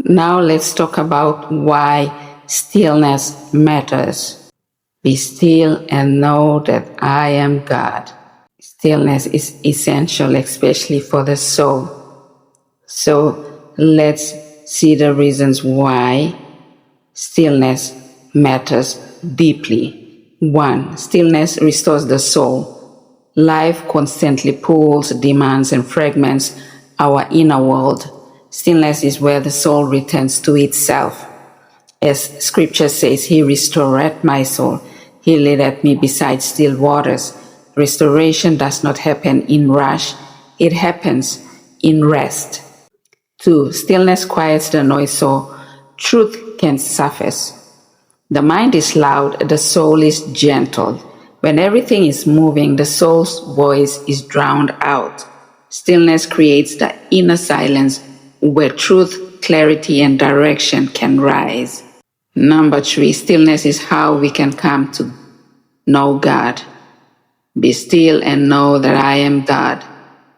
Now let's talk about why stillness matters. Be still and know that I am God. Stillness is essential, especially for the soul. So let's see the reasons why stillness matters deeply. 1. Stillness restores the soul. Life constantly pulls, demands, and fragments our inner world. Stillness is where the soul returns to itself. As scripture says, He restored my soul. He leadeth me beside still waters. Restoration does not happen in rush. It happens in rest. 2. Stillness quiets the noise so truth can surface. The mind is loud, the soul is gentle. When everything is moving, the soul's voice is drowned out. Stillness creates the inner silence where truth, clarity, and direction can rise. 3. Stillness is how we can come to know God. Be still and know that I am God.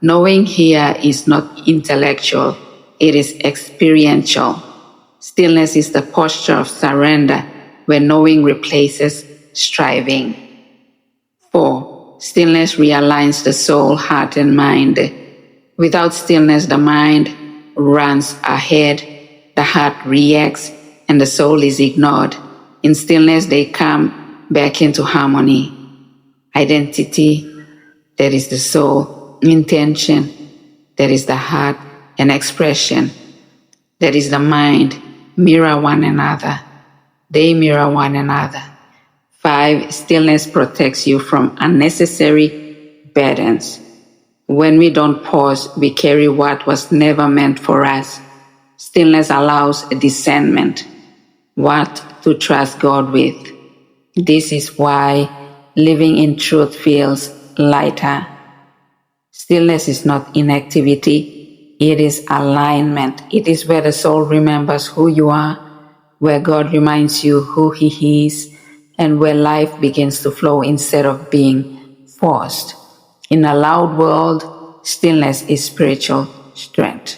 Knowing here is not intellectual, it is experiential. Stillness is the posture of surrender where knowing replaces striving. 4. Stillness realigns the soul, heart, and mind. Without stillness, the mind runs ahead, the heart reacts, and the soul is ignored. In stillness, they come back into harmony. Identity, that is the soul. Intention, that is the heart. And expression, that is the mind, mirror one another. They mirror one another. 5. Stillness protects you from unnecessary burdens. When we don't pause, we carry what was never meant for us. Stillness allows discernment, what to trust God with. This is why living in truth feels lighter. Stillness is not inactivity, it is alignment. It is where the soul remembers who you are, where God reminds you who He is, and where life begins to flow instead of being forced. In a loud world, stillness is spiritual strength.